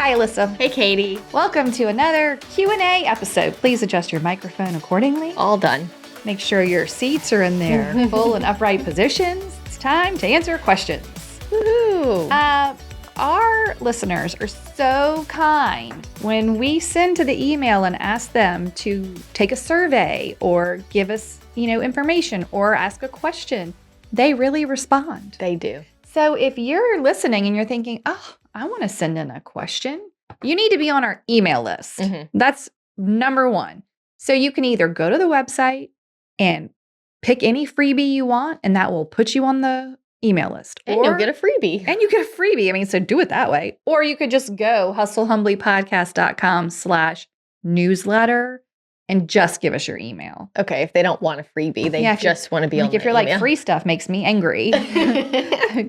Hi, Alyssa. Hey, Katie. Welcome to another Q&A episode. Please adjust your microphone accordingly. All done. Make sure your seats are in their full and upright positions. It's time to answer questions. Woohoo! Our listeners are so kind when we send to the email and ask them to take a survey or give us, information or ask a question. They really respond. They do. So if you're listening and you're thinking, oh, I want to send in a question, you need to be on our email list. That's number one. So you can either go to the website and pick any freebie you want, and that will put you on the email list. And you'll get a freebie. And you get a freebie. So do it that way. Or you could just go hustlehumblypodcast.com/newsletter and just give us your email. Okay, if they don't want a freebie, they just want to be on the if you're email. like, free stuff makes me angry,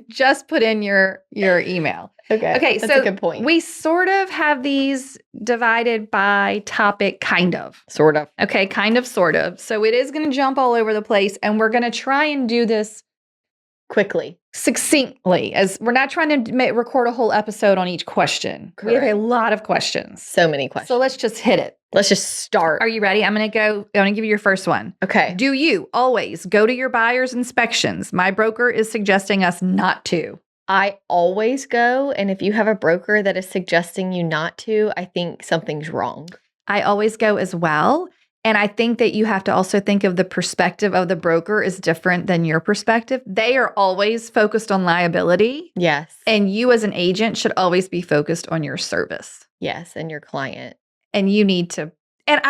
just put in your email. Okay, that's a good point. We sort of have these divided by topic, kind of. Sort of. Okay, kind of, sort of. So it is going to jump all over the place, and we're going to try and do this quickly, succinctly, as we're not trying to record a whole episode on each question. Correct. We have a lot of questions. So many questions. So let's just hit it. Let's just start. Are you ready? I'm going to give you your first one. Okay. Do you always go to your buyer's inspections? My broker is suggesting us not to. I always go, and if you have a broker that is suggesting you not to, I think something's wrong. I always go as well. And I think that you have to also think of the perspective of the broker is different than your perspective. They are always focused on liability. Yes. And you as an agent should always be focused on your service. Yes, and your client. And you need to, and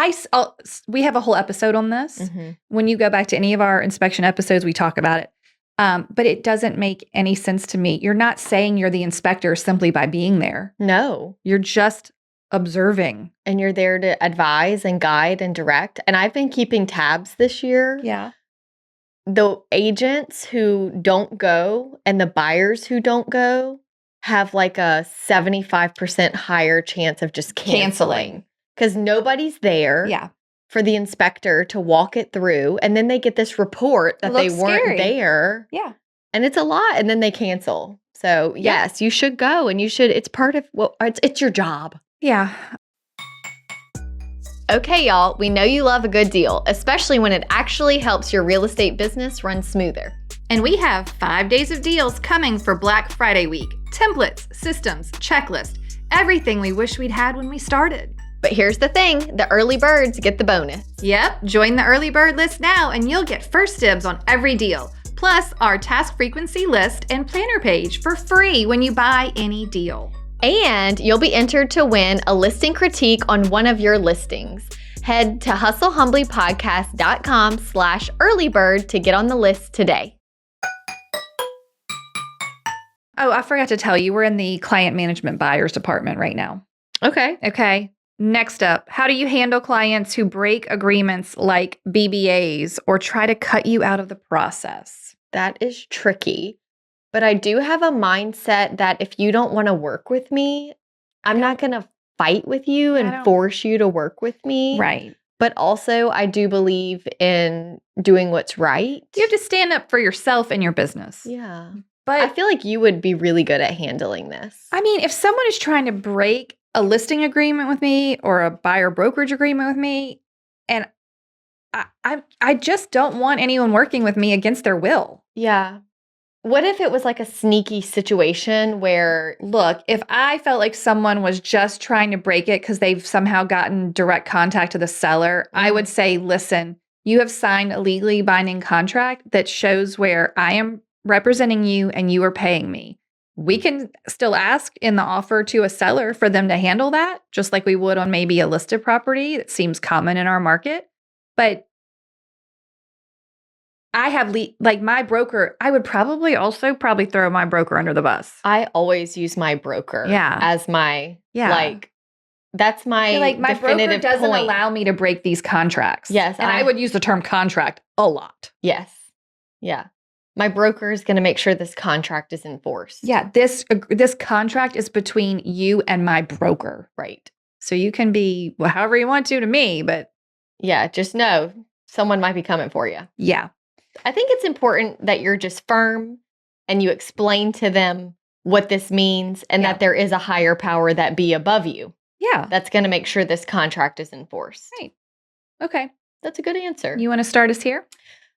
we have a whole episode on this. When you go back to any of our inspection episodes, we talk about it. But it doesn't make any sense to me. You're not saying you're the inspector simply by being there. No. You're just observing. And you're there to advise and guide and direct. And I've been keeping tabs this year. Yeah. The agents who don't go and the buyers who don't go have like a 75% higher chance of just canceling. Because nobody's there. Yeah. For the inspector to walk it through, and then they get this report that they weren't there. Yeah. And it's a lot, and then they cancel. So, yes, you should go, and it's part of, it's your job. Yeah. Okay, y'all, we know you love a good deal, especially when it actually helps your real estate business run smoother. And we have 5 days of deals coming for Black Friday week. Templates, systems, checklist, everything we wish we'd had when we started. But here's the thing, the early birds get the bonus. Yep, join the early bird list now and you'll get first dibs on every deal. Plus our task frequency list and planner page for free when you buy any deal. And you'll be entered to win a listing critique on one of your listings. Head to hustlehumblypodcast.com/earlybird to get on the list today. Oh, I forgot to tell you, we're in the client management buyers department right now. Okay. Next up, how do you handle clients who break agreements like BBAs or try to cut you out of the process? That is tricky. But I do have a mindset that if you don't want to work with me, I'm not going to fight with you and force you to work with me. Right. But also, I do believe in doing what's right. You have to stand up for yourself and your business. Yeah. But I feel like you would be really good at handling this. I mean, if someone is trying to break a listing agreement with me or a buyer brokerage agreement with me, and I just don't want anyone working with me against their will. Yeah. What if it was like a sneaky situation where, look, if I felt like someone was just trying to break it because they've somehow gotten direct contact to the seller, I would say, listen, you have signed a legally binding contract that shows where I am representing you and you are paying me. We can still ask in the offer to a seller for them to handle that, just like we would on maybe a listed property that seems common in our market. But I have my broker, I would probably throw my broker under the bus. I always use my broker as my, that's my my broker doesn't point. allow me to break these contracts. Yes. And I would use the term contract a lot. Yes. Yeah. My broker is going to make sure this contract is enforced. Yeah, this contract is between you and my broker. Right. So you can be however you want to me, but yeah, just know someone might be coming for you. Yeah. I think it's important that you're just firm and you explain to them what this means and Yeah. that there is a higher power that be above you. Yeah. That's going to make sure this contract is enforced. Right. Okay. That's a good answer. You want to start us here?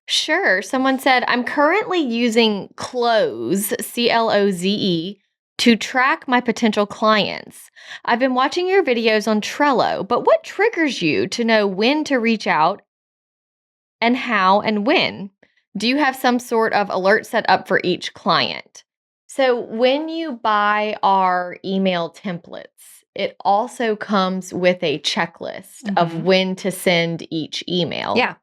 Sure. Someone said, I'm currently using Cloze, Cloze, to track my potential clients. I've been watching your videos on Trello, but what triggers you to know when to reach out and how and when? Do you have some sort of alert set up for each client? So when you buy our email templates, it also comes with a checklist of when to send each email. Yeah.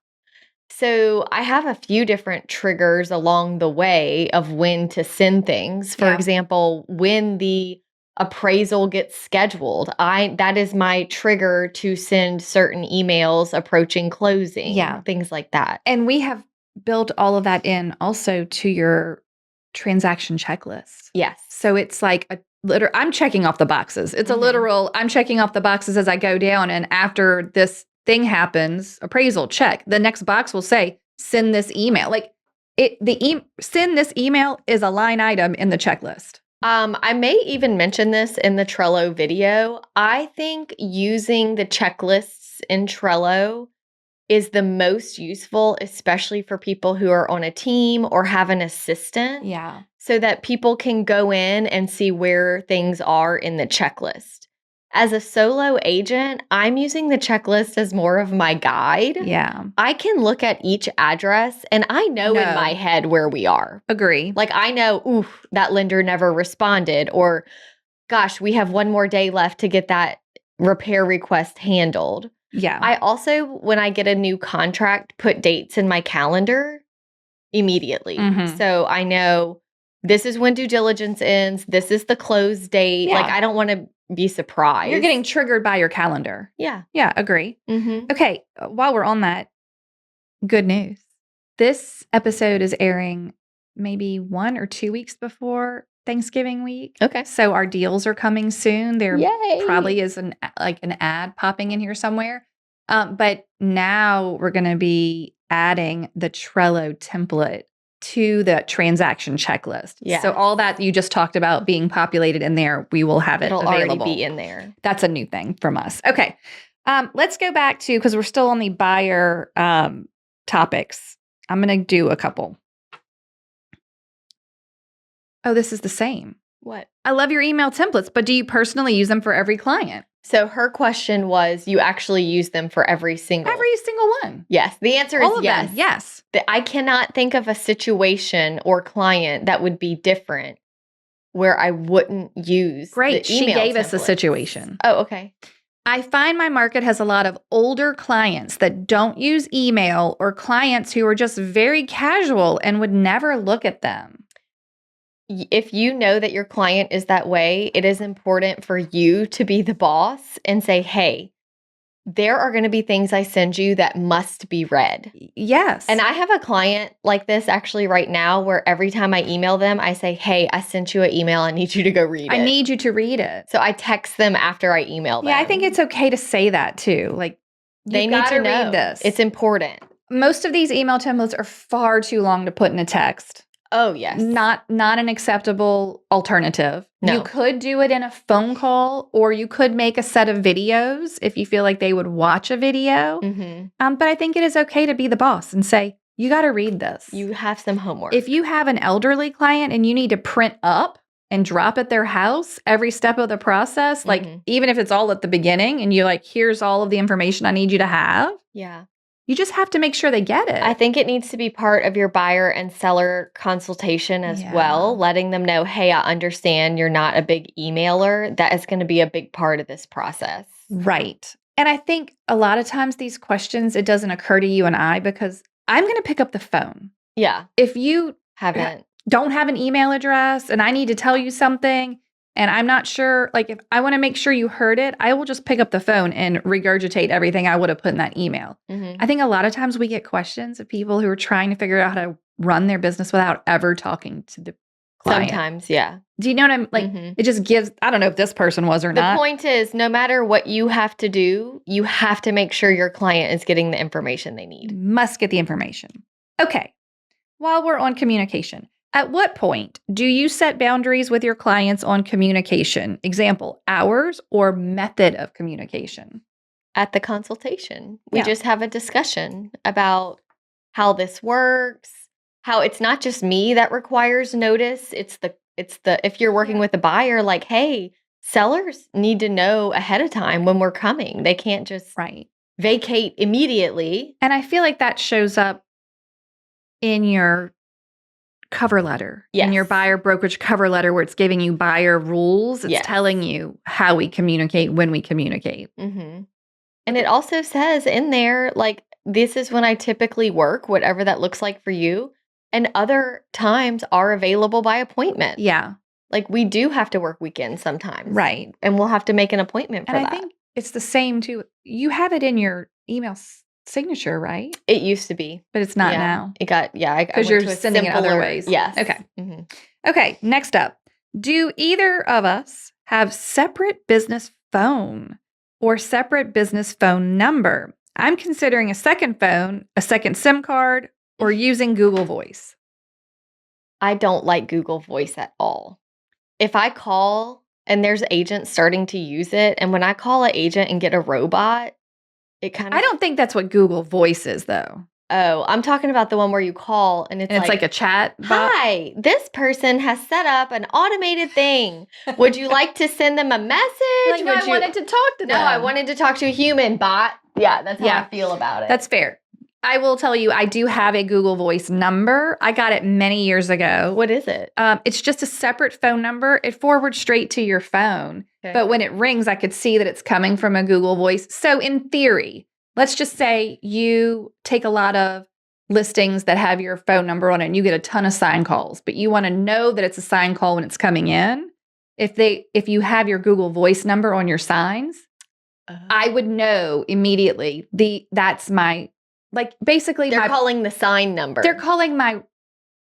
So I have a few different triggers along the way of when to send things. For Yeah. example, when the appraisal gets scheduled, that is my trigger to send certain emails approaching closing. Yeah. Things like that. And we have built all of that in also to your transaction checklist. Yes. So it's like I'm checking off the boxes. It's a literal, I'm checking off the boxes as I go down. And after this thing happens, appraisal, check. The next box will say, send this email. Like send this email is a line item in the checklist. I may even mention this in the Trello video. I think using the checklists in Trello is the most useful, especially for people who are on a team or have an assistant. Yeah. So that people can go in and see where things are in the checklist. As a solo agent, I'm using the checklist as more of my guide. Yeah. I can look at each address and I know in my head where we are. Agree. Like I know, oof, that lender never responded, or gosh, we have one more day left to get that repair request handled. Yeah. I also, when I get a new contract, put dates in my calendar immediately. So I know this is when due diligence ends. This is the close date. Yeah. Like, I don't want to be surprised. You're getting triggered by your calendar. Yeah. Yeah, agree. Mm-hmm. Okay, while we're on that, good news. This episode is airing maybe 1 or 2 weeks before Thanksgiving week. Okay. So our deals are coming soon. There Yay. probably is an ad popping in here somewhere. But now we're going to be adding the Trello template to the transaction checklist. Yes. So all that you just talked about being populated in there, we will have it It'll available. already be in there. That's a new thing from us. Okay. Let's go back to, because we're still on the buyer topics. I'm going to do a couple. Oh, this is the same. What? I love your email templates, but do you personally use them for every client? So her question was, you actually use them for every single one. Yes. The answer All is of yes. them. Yes. I cannot think of a situation or client that would be different where I wouldn't use Great. the She email gave us a templates. situation. Oh, okay. I find my market has a lot of older clients that don't use email, or clients who are just very casual and would never look at them. If you know that your client is that way, it is important for you to be the boss and say, hey, there are going to be things I send you that must be read. Yes. And I have a client like this actually right now where every time I email them, I say, hey, I sent you an email. I need you to go read it. I need you to read it. So I text them after I email them. Yeah, I think it's okay to say that too. Like, they need to know. Read this. It's important. Most of these email templates are far too long to put in a text. Oh, yes. Not an acceptable alternative. No. You could do it in a phone call, or you could make a set of videos if you feel like they would watch a video. Mm-hmm. But I think it is okay to be the boss and say, you got to read this. You have some homework. If you have an elderly client and you need to print up and drop at their house every step of the process, like even if it's all at the beginning and you're like, here's all of the information I need you to have. Yeah. You just have to make sure they get it. I think it needs to be part of your buyer and seller consultation as well, letting them know, hey, I understand you're not a big emailer. That is going to be a big part of this process. Right. And I think a lot of times these questions, it doesn't occur to you and I because I'm going to pick up the phone. Yeah. If you don't have an email address and I need to tell you something and I'm not sure, like if I want to make sure you heard it, I will just pick up the phone and regurgitate everything I would have put in that email. I think a lot of times we get questions of people who are trying to figure out how to run their business without ever talking to the client. Sometimes, yeah. Do you know what I'm like? It just gives, I don't know if this person was or not. The point is, no matter what you have to do, you have to make sure your client is getting the information they need. Must get the information. Okay. While we're on communication, At what point do you set boundaries with your clients on communication? Example, hours or method of communication? At the consultation, we Yeah. just have a discussion about how this works, how it's not just me that requires notice. It's the if you're working Yeah. with a buyer, like, hey, sellers need to know ahead of time when we're coming. They can't just Right. vacate immediately. And I feel like that shows up in your cover letter, in your Yes. buyer brokerage cover letter, where it's giving you buyer rules. It's Yes. telling you how we communicate, when we communicate. Mm-hmm. And it also says in there, like, this is when I typically work, whatever that looks like for you. And other times are available by appointment. Yeah. Like, we do have to work weekends sometimes. Right. And we'll have to make an appointment for And that. I think it's the same too. You have it in your email signature, right? It used to be. But it's not Yeah. now. It got, I Because went you're to a sending it other simpler- ways. Yes. Okay. Mm-hmm. Okay. Next up, do either of us have separate business phone or separate business phone number? I'm considering a second phone, a second SIM card, or using Google Voice. I don't like Google Voice at all. If I call and there's agents starting to use it, and when I call an agent and get a robot, it kind of... I don't think that's what Google Voice is, though. Oh, I'm talking about the one where you call and It's like a chat bot. Hi, this person has set up an automated thing. Would you like to send them a message? Like, no, Would I you... wanted to talk to them. No, I wanted to talk to a human bot. Yeah, that's how Yeah. I feel about it. That's fair. I will tell you, I do have a Google Voice number. I got it many years ago. What is it? It's just a separate phone number. It forwards straight to your phone. Okay. But when it rings, I could see that it's coming from a Google Voice. So in theory, let's just say you take a lot of listings that have your phone number on it and you get a ton of sign calls, but you want to know that it's a sign call when it's coming in. If you have your Google Voice number on your signs, I would know immediately that's my, like, basically They're calling the sign number. they're calling my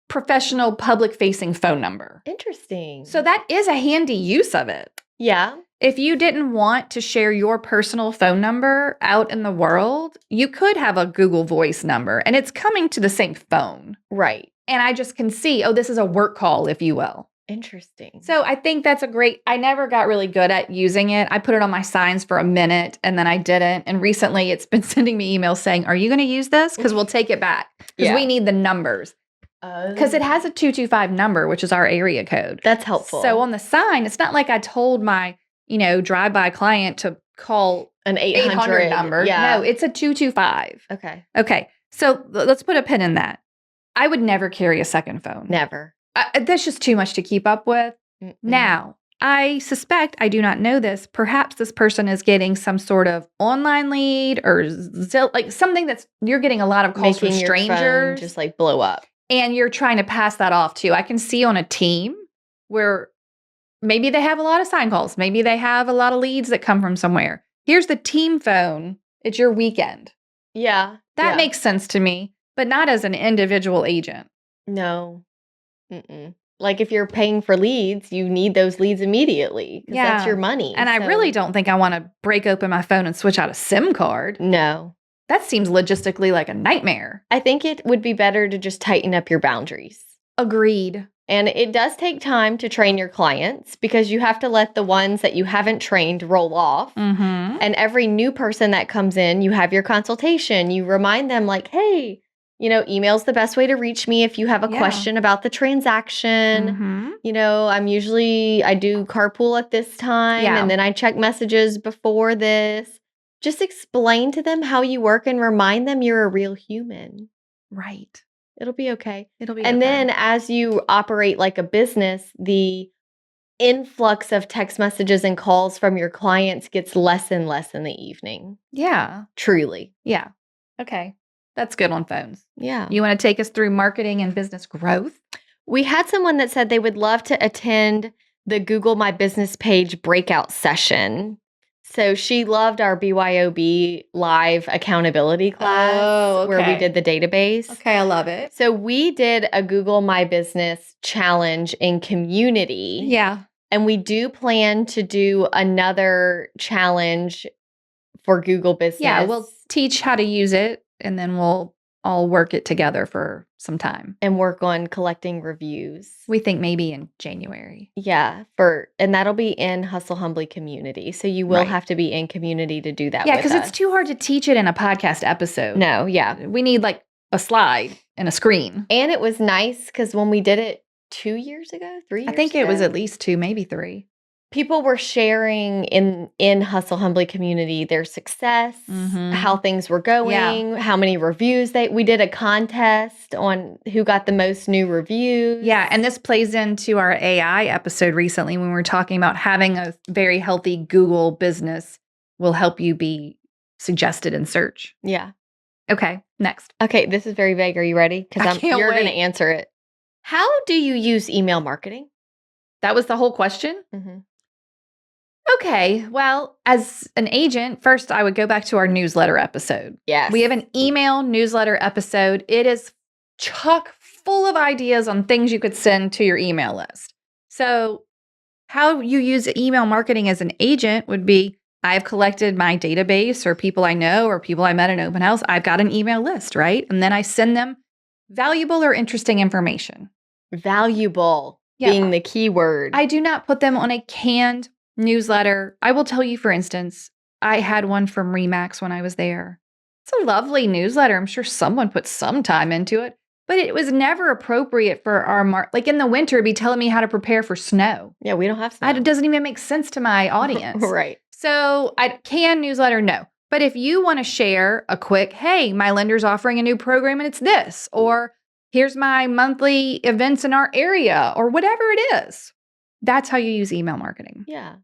professional public facing phone number. Interesting. So that is a handy use of it. yeah. If you didn't want to share your personal phone number out in the world, you could have a Google Voice number and it's coming to the same phone. Right. And I just can see, oh, this is a work call, if you will. Interesting. So I think that's I never got really good at using it. I put it on my signs for a minute and then I didn't. And recently it's been sending me emails saying, are you going to use this? Because we'll take it back. Because we need the numbers. Because it has a 225 number, which is our area code. That's helpful. So on the sign, it's not like I told my, drive-by client to call an 800 number. Yeah. No, it's a 225. Okay. Okay. So let's put a pin in that. I would never carry a second phone. Never. That's just too much to keep up with. Mm-mm. Now, I suspect, I do not know this, perhaps this person is getting some sort of online lead or like something you're getting a lot of calls Making from your phone strangers. just like blow up. And you're trying to pass that off too. I can see on a team where maybe they have a lot of sign calls. Maybe they have a lot of leads that come from somewhere. Here's the team phone. It's your weekend. Yeah. That makes sense to me, but not as an individual agent. No. Mm-mm. Like, if you're paying for leads, you need those leads immediately. Yeah. That's your money. And I really don't think I want to break open my phone and switch out a SIM card. No. That seems logistically like a nightmare. I think it would be better to just tighten up your boundaries. Agreed. And it does take time to train your clients because you have to let the ones that you haven't trained roll off. Mm-hmm. And every new person that comes in, you have your consultation. You remind them, like, hey, email's the best way to reach me if you have a question about the transaction. Mm-hmm. I do carpool at this time. Yeah. And then I check messages before this. Just explain to them how you work and remind them you're a real human. Right. It'll be okay. It'll be And okay. then as you operate like a business, the influx of text messages and calls from your clients gets less and less in the evening. Yeah. Truly. Yeah. Okay. That's good on phones. Yeah. You want to take us through marketing and business growth? We had someone that said they would love to attend the Google My Business Page breakout session. So she loved our BYOB live accountability class where we did the database. Okay, I love it. So we did a Google My Business challenge in community. Yeah. And we do plan to do another challenge for Google Business. Yeah, we'll teach how to use it and then we'll all work it together for some time. And work on collecting reviews. We think maybe in January. Yeah, and that'll be in Hustle Humbly community. So you will Right. have to be in community to do that. Yeah, with because it's us. too hard to teach it in a podcast episode. No, yeah. We need like a slide and a screen. And it was nice because when we did it 2 years ago, 3 years I think it was ago, at least 2, maybe 3. people were sharing in Hustle Humbly community their success, how things were going, how many reviews we did a contest on who got the most new reviews. Yeah, and this plays into our AI episode recently when we were talking about having a very healthy Google business will help you be suggested in search. Yeah. Okay, next. Okay, this is very vague. Are you ready? Because you're going to wait. answer it. How do you use email marketing? That was the whole question? Mm-hmm. Okay, well, as an agent, first I would go back to our newsletter episode. Yes. We have an email newsletter episode. It is chock full of ideas on things you could send to your email list. So, how you use email marketing as an agent would be I've collected my database or people I know or people I met in open house. I've got an email list, right? And then I send them valuable or interesting information. Valuable being the key word. I do not put them on a canned newsletter. I will tell you, for instance, I had one from Remax when I was there. It's a lovely newsletter. I'm sure someone put some time into it, but it was never appropriate for our like in the winter, be telling me how to prepare for snow. Yeah, we don't have snow. It doesn't even make sense to my audience. Right. So can newsletter, no. But if you want to share a quick, hey, my lender's offering a new program and it's this, or here's my monthly events in our area, or whatever it is, that's how you use email marketing. Yeah.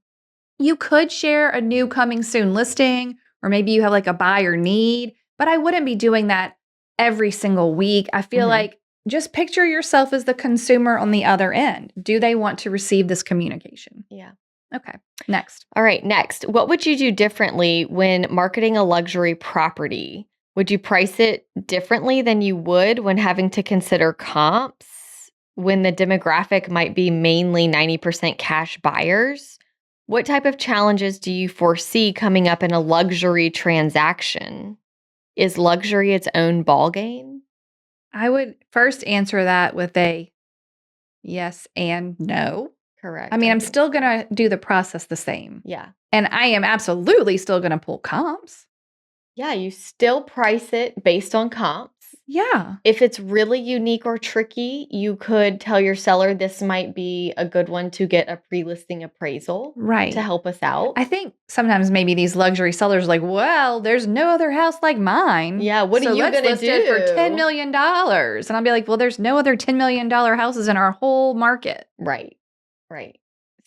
You could share a new coming soon listing, or maybe you have like a buyer need, but I wouldn't be doing that every single week. I feel like just picture yourself as the consumer on the other end. Do they want to receive this communication? Yeah. Okay, next. All right, next. What would you do differently when marketing a luxury property? Would you price it differently than you would when having to consider comps, when the demographic might be mainly 90% cash buyers? What type of challenges do you foresee coming up in a luxury transaction? Is luxury its own ballgame? I would first answer that with a yes and no. Correct. I mean, I'm still going to do the process the same. Yeah. And I am absolutely still going to pull comps. Yeah, you still price it based on comps. Yeah. If it's really unique or tricky, you could tell your seller this might be a good one to get a pre-listing appraisal to help us out. I think sometimes maybe these luxury sellers are like, well, there's no other house like mine. Yeah, what are you going to do? For $10 million. And I'll be like, well, there's no other $10 million houses in our whole market. Right. Right.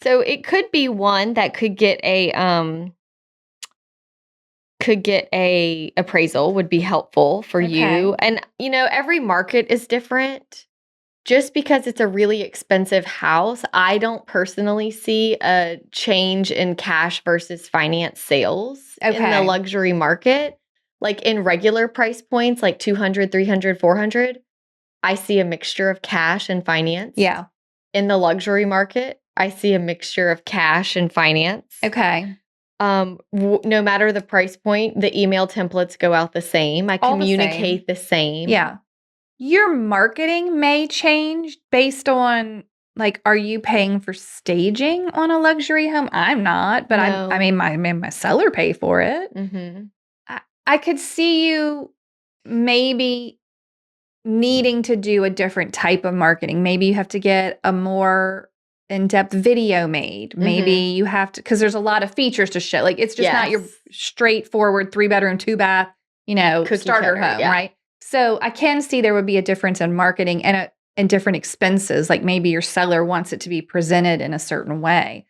So it could be one that could get a appraisal would be helpful for you. And every market is different. Just because it's a really expensive house, I don't personally see a change in cash versus finance sales in the luxury market. Like in regular price points, like 200, 300, 400, I see a mixture of cash and finance. Yeah. In the luxury market, I see a mixture of cash and finance. Okay. No matter the price point, the email templates go out the same. I communicate the same. Yeah. Your marketing may change based on, like, are you paying for staging on a luxury home? I'm not, but No. I mean, my seller pay for it. Mm-hmm. I could see you maybe needing to do a different type of marketing. Maybe you have to get a more in-depth video made. Maybe you have to, because there's a lot of features to show. Like, it's just not your straightforward 3-bedroom, 2-bath, starter home, right? So I can see there would be a difference in marketing and different expenses. Like maybe your seller wants it to be presented in a certain way.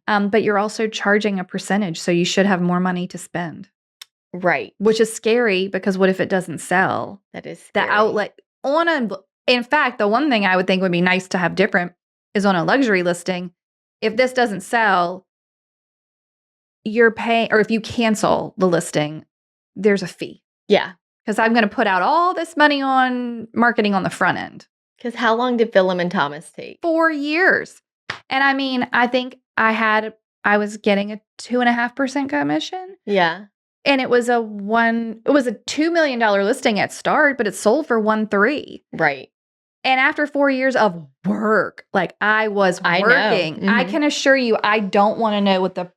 But you're also charging a percentage, so you should have more money to spend. Right. Which is scary because what if it doesn't sell? That is scary. The outlet in fact, the one thing I would think would be nice to have different is on a luxury listing. If this doesn't sell, you're paying, or if you cancel the listing, there's a fee. Yeah. Because I'm going to put out all this money on marketing on the front end. Because how long did Phillum and Thomas take? 4 years. And I mean, I think I was getting a 2.5% commission. Yeah. And it was a $2 million listing at start, but it sold for 1.3. Right. And after 4 years of work, like I was I know. working, I can assure you, I don't want to know what the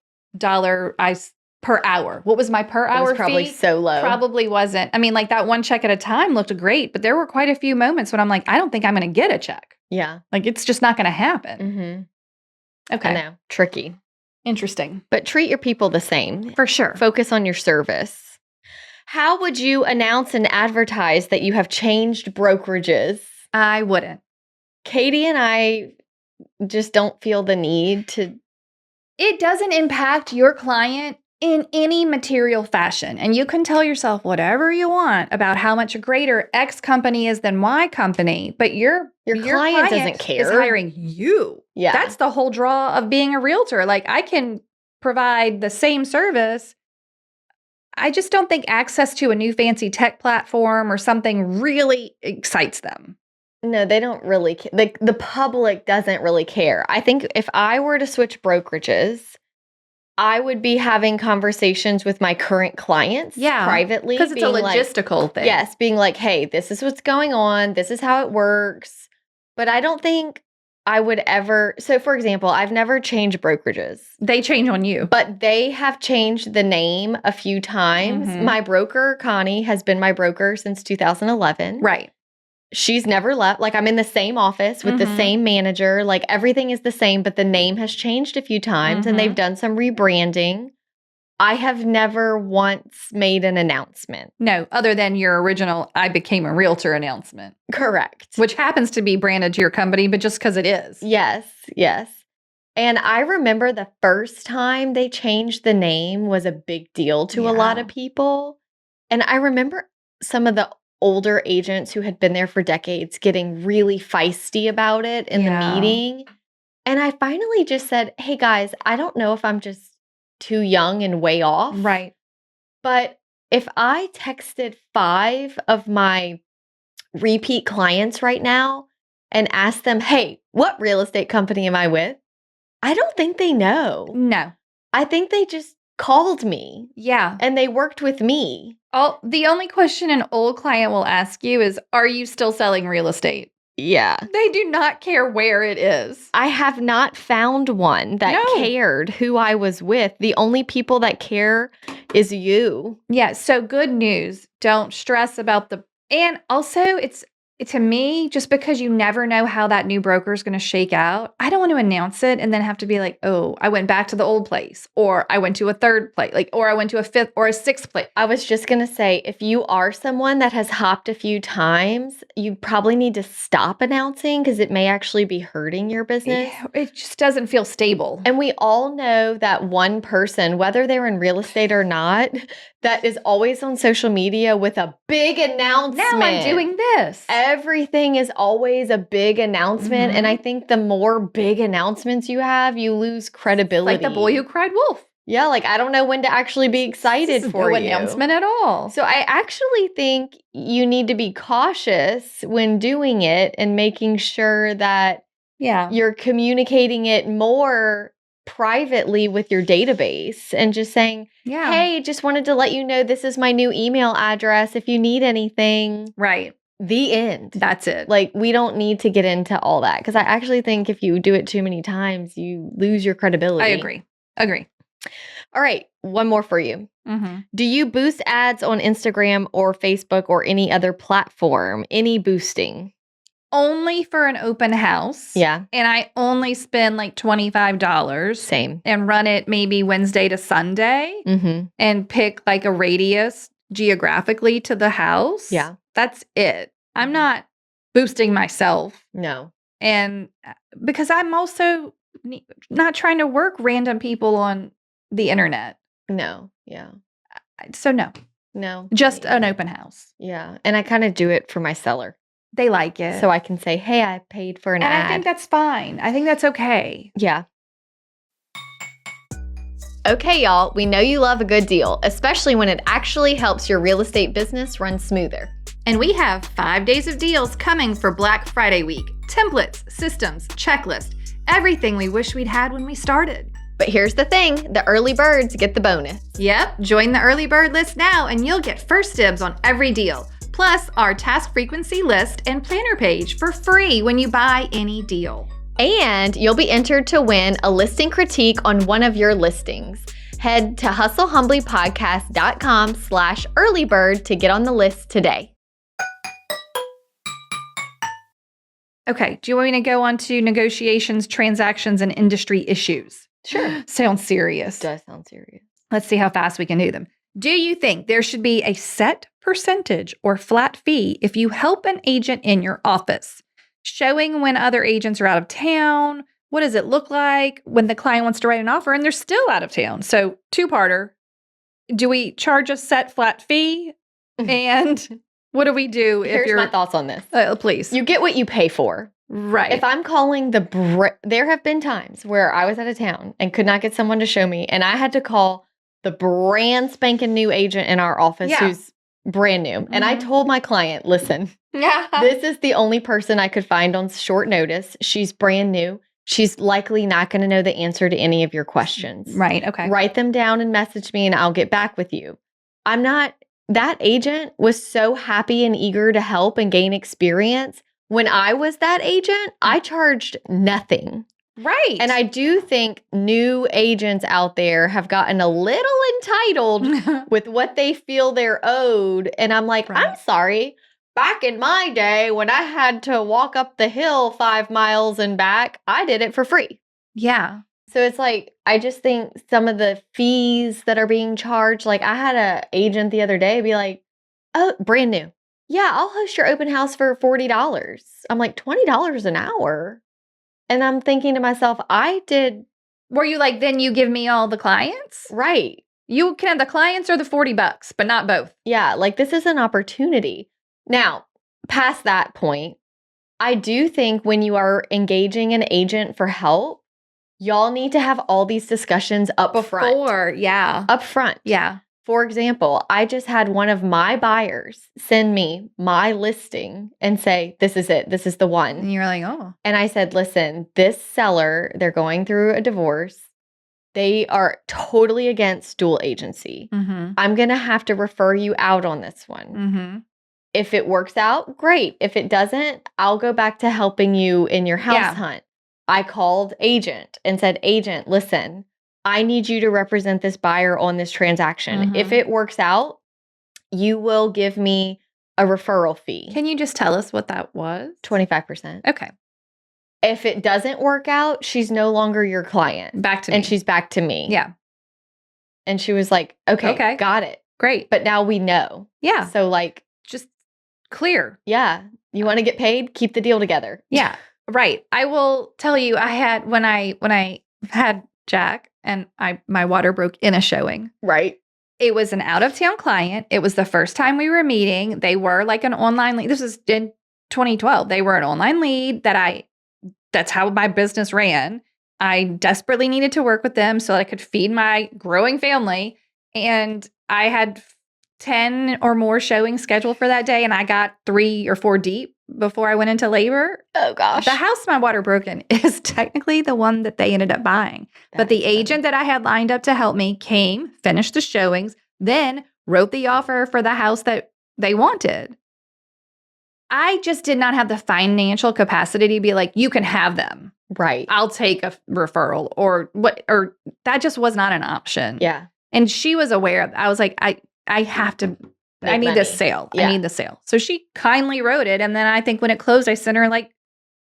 per hour. What was my per It hour was probably fee? so low. Probably wasn't. I mean, like that one check at a time looked great, but there were quite a few moments when I'm like, I don't think I'm going to get a check. Yeah. Like it's just not going to happen. Mm-hmm. Okay. I know. Tricky. Interesting. But treat your people the same. For sure. Focus on your service. How would you announce and advertise that you have changed brokerages? I wouldn't. Katie and I just don't feel the need to. It doesn't impact your client in any material fashion. And you can tell yourself whatever you want about how much greater X company is than Y company, but your client doesn't care. Is hiring you. Yeah. That's the whole draw of being a realtor. Like I can provide the same service. I just don't think access to a new fancy tech platform or something really excites them. No, they don't really care. The public doesn't really care. I think if I were to switch brokerages, I would be having conversations with my current clients privately. Because it's a logistical thing. Yes, being like, hey, this is what's going on. This is how it works. But I don't think I would ever. So, for example, I've never changed brokerages. They change on you. But they have changed the name a few times. Mhm. My broker, Connie, has been my broker since 2011. Right. She's never left. Like I'm in the same office with the same manager. Like everything is the same, but the name has changed a few times and they've done some rebranding. I have never once made an announcement. No, other than your original I became a realtor announcement. Correct. Which happens to be branded to your company, but just because it is. Yes, yes. And I remember the first time they changed the name was a big deal to a lot of people. And I remember some of the older agents who had been there for decades getting really feisty about it in the meeting. And I finally just said, hey guys, I don't know if I'm just too young and way off. Right. But if I texted 5 of my repeat clients right now and asked them, hey, what real estate company am I with? I don't think they know. No. I think they just called me. Yeah. And they worked with me. The only question an old client will ask you is, are you still selling real estate? Yeah. They do not care where it is. I have not found one that cared who I was with. The only people that care is you. Yeah. So good news. Don't stress about and also it's to me, just because you never know how that new broker is going to shake out, I don't want to announce it and then have to be like, oh, I went back to the old place, or I went to a third place, or I went to a fifth or a sixth place. I was just going to say, if you are someone that has hopped a few times, you probably need to stop announcing because it may actually be hurting your business. It just doesn't feel stable. And we all know that one person, whether they're in real estate or not, that is always on social media with a big announcement. Now I'm doing this. Everything is always a big announcement. And I think the more big announcements you have, you lose credibility. Like the boy who cried wolf. Yeah, like I don't know when to actually be excited for no you. announcement at all. So I actually think you need to be cautious when doing it and making sure that you're communicating it more privately with your database and just saying, hey, just wanted to let you know this is my new email address if you need anything. Right. The end. That's it. Like, we don't need to get into all that because I actually think if you do it too many times, you lose your credibility. I agree. All right. One more for you. Do you boost ads on Instagram or Facebook or any other platform? Any boosting? Only for an open house. Yeah. And I only spend like $25. Same. And run it maybe Wednesday to Sunday. And pick like a radius geographically to the house. Yeah. That's it. I'm not boosting myself. No. And because I'm also not trying to work random people on the internet. No. Yeah. So no. Just an open house. Yeah. And I kind of do it for my seller. They like it. So I can say, hey, I paid for an ad. And I think that's fine. I think that's okay. Yeah. Okay, y'all. We know you love a good deal, especially when it actually helps your real estate business run smoother. And we have 5 days of deals coming for Black Friday week. Templates, systems, checklist, everything we wish we'd had when we started. But here's the thing, the early birds get the bonus. Yep, join the early bird list now and you'll get first dibs on every deal. Plus our task frequency list and planner page for free when you buy any deal. And you'll be entered to win a listing critique on one of your listings. Head to hustlehumblypodcast.com/earlybird to get on the list today. Okay, do you want me to go on to negotiations, transactions, and industry issues? Sure. Sounds serious. Does sound serious. Let's see how fast we can do them. Do you think there should be a set percentage or flat fee if you help an agent in your office? Showing when other agents are out of town, what does it look like when the client wants to write an offer and they're still out of town? So two-parter, do we charge a set flat fee? And what do we do if Here's my thoughts on this. Please. You get what you pay for. Right. If I'm calling there have been times where I was out of town and could not get someone to show me, and I had to call the brand spanking new agent in our office who's brand new. And I told my client, listen, this is the only person I could find on short notice. She's brand new. She's likely not going to know the answer to any of your questions. Right. Okay. Write them down and message me and I'll get back with you. That agent was so happy and eager to help and gain experience. When I was that agent, I charged nothing. Right. And I do think new agents out there have gotten a little entitled with what they feel they're owed. And I'm like, I'm sorry. Back in my day, when I had to walk up the hill 5 miles and back, I did it for free. Yeah. So it's like, I just think some of the fees that are being charged, like I had an agent the other day be like, oh, brand new. Yeah, I'll host your open house for $40. I'm like, $20 an hour. And I'm thinking to myself, Were you like, then you give me all the clients? Right. You can have the clients or the $40, but not both. Yeah, like this is an opportunity. Now, past that point, I do think when you are engaging an agent for help, y'all need to have all these discussions up front. Yeah. Up front. Yeah. For example, I just had one of my buyers send me my listing and say, this is it. This is the one. And you're like, oh. And I said, listen, this seller, they're going through a divorce. They are totally against dual agency. Mm-hmm. I'm going to have to refer you out on this one. Mm-hmm. If it works out, great. If it doesn't, I'll go back to helping you in your house hunt. I called agent and said, agent, listen, I need you to represent this buyer on this transaction. Mm-hmm. If it works out, you will give me a referral fee. Can you just tell us what that was? 25%. Okay. If it doesn't work out, she's no longer your client. Back to me. And she's back to me. Yeah. And she was like, okay, got it. Great. But now we know. Yeah. So like, just clear. Yeah. You want to get paid? Keep the deal together. Yeah. Right. I will tell you, I had, when I had Jack and my water broke in a showing. Right. It was an out-of-town client. It was the first time we were meeting. They were like an online lead. This was in 2012. They were an online lead that's how my business ran. I desperately needed to work with them so that I could feed my growing family. And I had 10 or more showings scheduled for that day. And I got 3 or 4 deep before I went into labor. Oh gosh. The house my water broke in is technically the one that they ended up buying. But the agent that I had lined up to help me came, finished the showings, then wrote the offer for the house that they wanted. I just did not have the financial capacity to be like, you can have them. Right. I'll take a referral or that just was not an option. Yeah. And she was aware of, I was like, I have to, I need this sale. Yeah. I need the sale. So she kindly wrote it. And then I think when it closed, I sent her like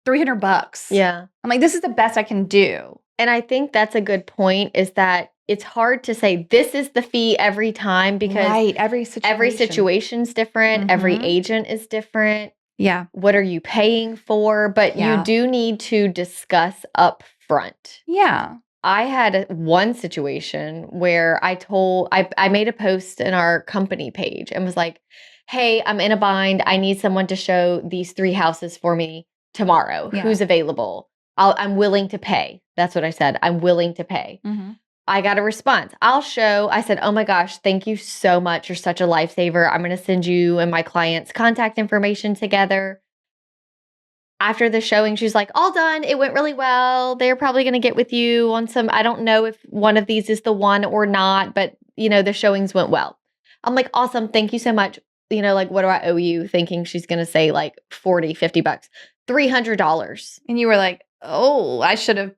$300. Yeah. I'm like, this is the best I can do. And I think that's a good point, is that it's hard to say this is the fee every time, because every situation's different. Mm-hmm. Every agent is different. Yeah. What are you paying for? But you do need to discuss up front. Yeah. I had one situation where I made a post in our company page and was like, hey, I'm in a bind. I need someone to show these 3 houses for me tomorrow. Yeah. Who's available? I'm willing to pay. That's what I said. I'm willing to pay. Mm-hmm. I got a response. I said, oh my gosh, thank you so much. You're such a lifesaver. I'm going to send you and my client's contact information together. after the showing, she's like, all done. It went really well. They're probably going to get with you on some, I don't know if one of these is the one or not, but the showings went well. I'm like, awesome. Thank you so much. Like, what do I owe you? Thinking she's going to say like 40, $50, $300. And you were like, oh, I should have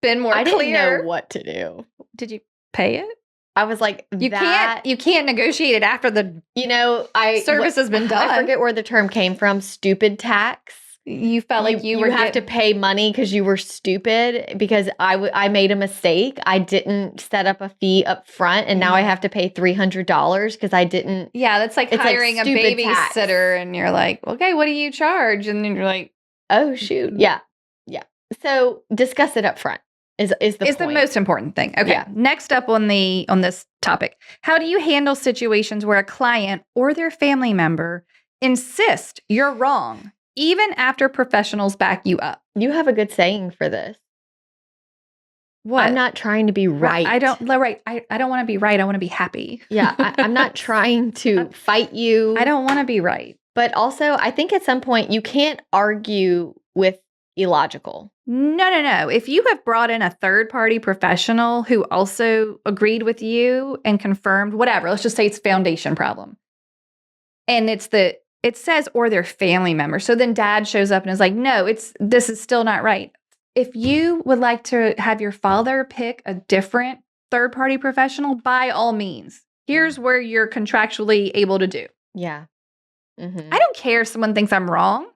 been more I clear. didn't know what to do. Did you pay it? I was like, you can't negotiate it after the service has been done. I forget where the term came from. Stupid tax. You felt like you have to pay money because you were stupid because I made a mistake. I didn't set up a fee up front, and now I have to pay $300 because I didn't. Yeah, that's like hiring a babysitter, and you're like, okay, what do you charge? And then you're like, oh shoot, yeah. So discuss it up front. Is the most important thing. Okay. Yeah. Next up on this topic, how do you handle situations where a client or their family member insist you're wrong, even after professionals back you up? You have a good saying for this. What? I'm not trying to be right. I don't want to be right. I want to be happy. Yeah, I'm not trying to fight you. I don't want to be right. But also, I think at some point you can't argue with illogical. No. If you have brought in a third-party professional who also agreed with you and confirmed whatever, let's just say it's a foundation problem. And it says or their family member. So then dad shows up and is like, no, this is still not right. If you would like to have your father pick a different third-party professional, by all means, here's where you're contractually able to do. Yeah. Mm-hmm. I don't care if someone thinks I'm wrong.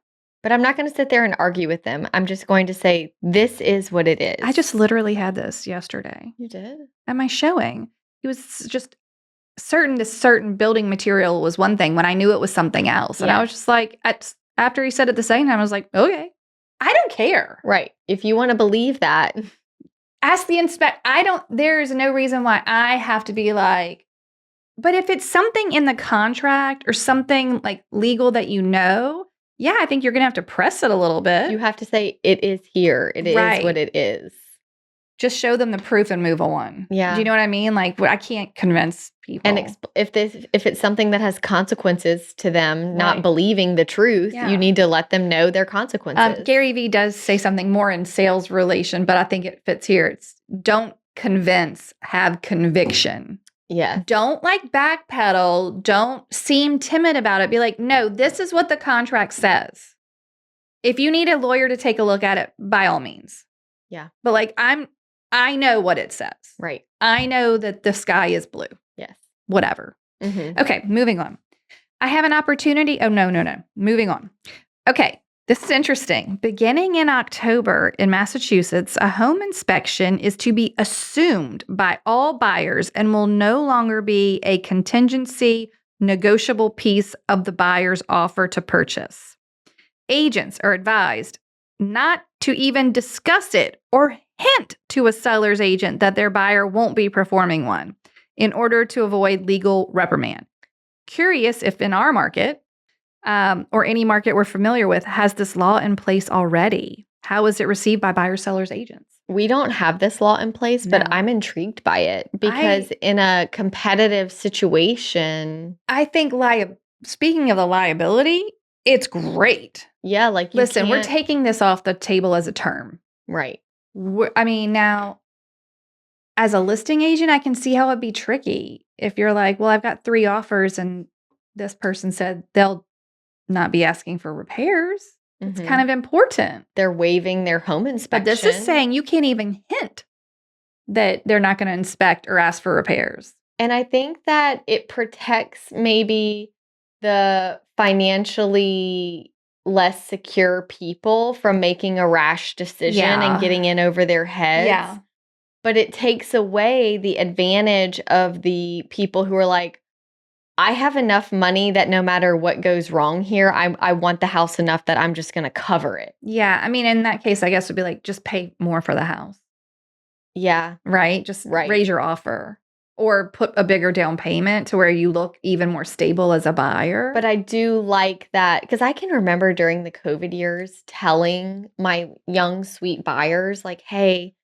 But I'm not going to sit there and argue with them. I'm just going to say, this is what it is. I just literally had this yesterday. You did? At my showing. He was just certain building material was one thing when I knew it was something else. And I was just like, after he said it the second time, I was like, okay, I don't care. Right. If you want to believe that. Ask the inspector. There's no reason why I have to be like, but if it's something in the contract or something like legal that yeah, I think you're going to have to press it a little bit. You have to say, it is here. It is what it is. Just show them the proof and move on. Yeah. Do you know what I mean? Like, I can't convince people. And if it's something that has consequences to them not believing the truth, you need to let them know their consequences. Gary Vee does say something more in sales relation, but I think it fits here. It's don't convince, have conviction. Yeah. Don't backpedal. Don't seem timid about it. Be like, no, this is what the contract says. If you need a lawyer to take a look at it, by all means. Yeah. But I know what it says. Right. I know that the sky is blue. Yes. Whatever. Mm-hmm. Okay, moving on. I have an opportunity. Oh, no. Moving on. Okay. This is interesting. Beginning in October in Massachusetts, a home inspection is to be assumed by all buyers and will no longer be a contingency, negotiable piece of the buyer's offer to purchase. Agents are advised not to even discuss it or hint to a seller's agent that their buyer won't be performing one in order to avoid legal reprimand. Curious if in our market, or any market we're familiar with, has this law in place already? How is it received by buyer sellers agents? We don't have this law in place, but I'm intrigued by it because in a competitive situation, I think speaking of the liability, it's great. Yeah, listen, we're taking this off the table as a term. Right. I mean, now as a listing agent, I can see how it'd be tricky if you're like, well, I've got 3 offers and this person said they'll not be asking for repairs. It's kind of important. They're waiving their home inspection. But this is saying you can't even hint that they're not going to inspect or ask for repairs. And I think that it protects maybe the financially less secure people from making a rash decision and getting in over their heads. Yeah. But it takes away the advantage of the people who are like, I have enough money that no matter what goes wrong here, I want the house enough that I'm just going to cover it. Yeah. I mean, in that case, I guess it would be like, just pay more for the house. Yeah. Right? Just raise your offer or put a bigger down payment to where you look even more stable as a buyer. But I do like that because I can remember during the COVID years telling my young, sweet buyers like, hey,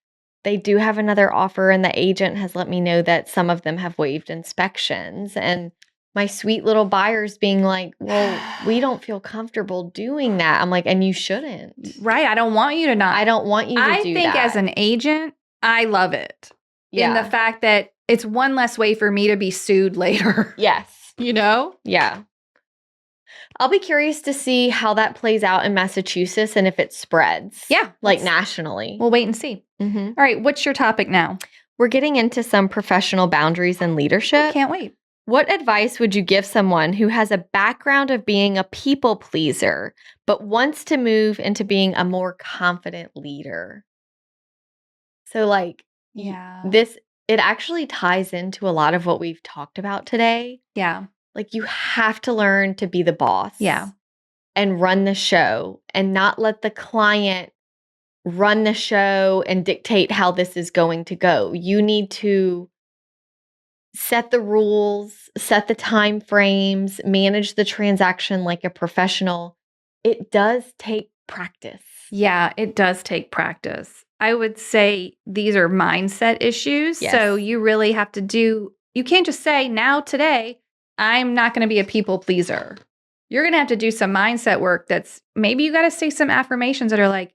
they do have another offer and the agent has let me know that some of them have waived inspections. And my sweet little buyers being like, well, we don't feel comfortable doing that. I'm like, and you shouldn't. Right. I don't want you to not. I don't want you to I do think that. as an agent, I love it. In the fact that it's one less way for me to be sued later. Yes. You know? Yeah. I'll be curious to see how that plays out in Massachusetts and if it spreads. Yeah. Like nationally. We'll wait and see. Mm-hmm. All right. What's your topic now? We're getting into some professional boundaries and leadership. Can't wait. What advice would you give someone who has a background of being a people pleaser, but wants to move into being a more confident leader? So like, it actually ties into a lot of what we've talked about today. Yeah. Like you have to learn to be the boss. Yeah. And run the show and not let the client run the show and dictate how this is going to go. You need to set the rules, set the time frames, manage the transaction like a professional. It does take practice. Yeah, it does take practice. I would say these are mindset issues. Yes. So you really have to you can't just say now today, I'm not going to be a people pleaser. You're going to have to do some mindset work that's maybe you got to say some affirmations that are like,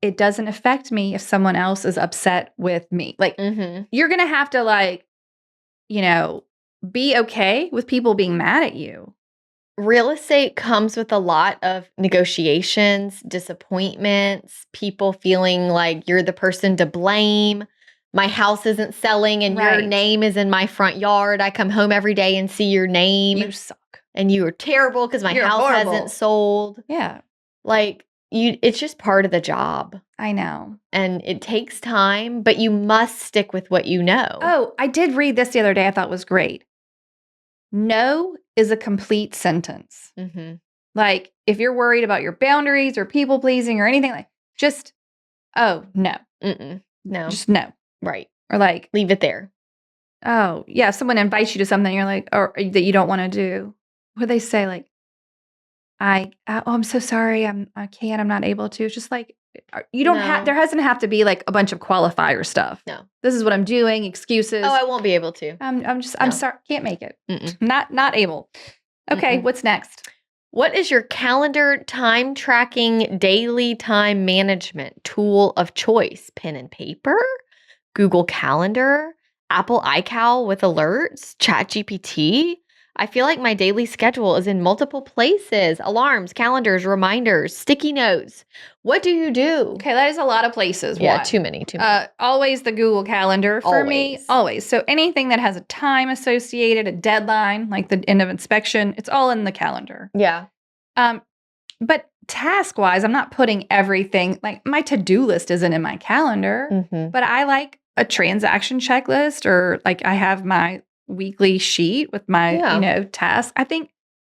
it doesn't affect me if someone else is upset with me. Like you're going to have to like, be okay with people being mad at you. Real estate comes with a lot of negotiations, disappointments, people feeling like you're the person to blame. My house isn't selling and your name is in my front yard. I come home every day and see your name. You suck. And you are terrible because my house hasn't sold. Yeah. Like it's just part of the job. I know. And it takes time, but you must stick with what you know. Oh, I did read this the other day. I thought was great. No is a complete sentence. Like if you're worried about your boundaries or people pleasing or anything like just, oh, no. No. Just no. Right. Or like. Leave it there. Oh, yeah. If someone invites you to something, you're like, or that you don't want to do. What do they say? Like, I'm so sorry. I can't, I'm not able to. It's just like, you don't have, there doesn't have to be like a bunch of qualifier stuff. No. This is what I'm doing. Excuses. Oh, I won't be able to. I'm sorry. Can't make it. Not able. Okay. What's next? What is your calendar time tracking daily time management tool of choice? Pen and paper, Google Calendar, Apple iCal with alerts, ChatGPT. I feel like my daily schedule is in multiple places. Alarms, calendars, reminders, sticky notes. What do you do? Okay, that is a lot of places. Yeah, too many. Always the Google Calendar for me. Always. So anything that has a time associated, a deadline, like the end of inspection, it's all in the calendar. Yeah. But task-wise, I'm not putting everything, like my to-do list isn't in my calendar, but I like a transaction checklist or like I have my weekly sheet with my, task. I think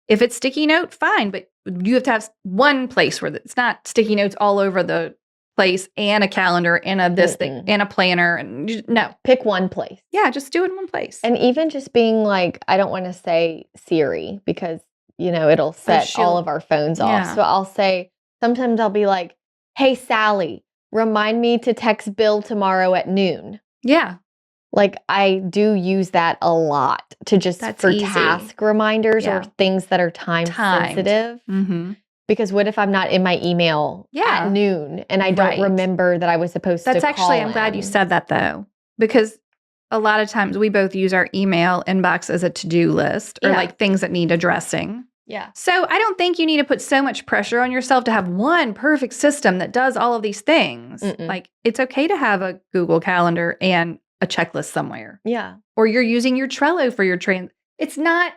if it's sticky note, fine, but you have to have one place where it's not sticky notes all over the place and a calendar and a this thing and a planner and no. Pick one place. Yeah, just do it in one place. And even just being like, I don't want to say Siri because, it'll set all of our phones off. Yeah. So I'll say, sometimes I'll be like, hey, Sally, remind me to text Bill tomorrow at noon. Yeah. Like I do use that a lot to just for easy. Task reminders or things that are time sensitive. Because what if I'm not in my email at noon and I don't remember that I was supposed to call I'm glad you said that though, because a lot of times we both use our email inbox as a to-do list or like things that need addressing. Yeah. So I don't think you need to put so much pressure on yourself to have one perfect system that does all of these things. Like it's okay to have a Google Calendar and a checklist somewhere. Yeah. Or you're using your Trello for your It's not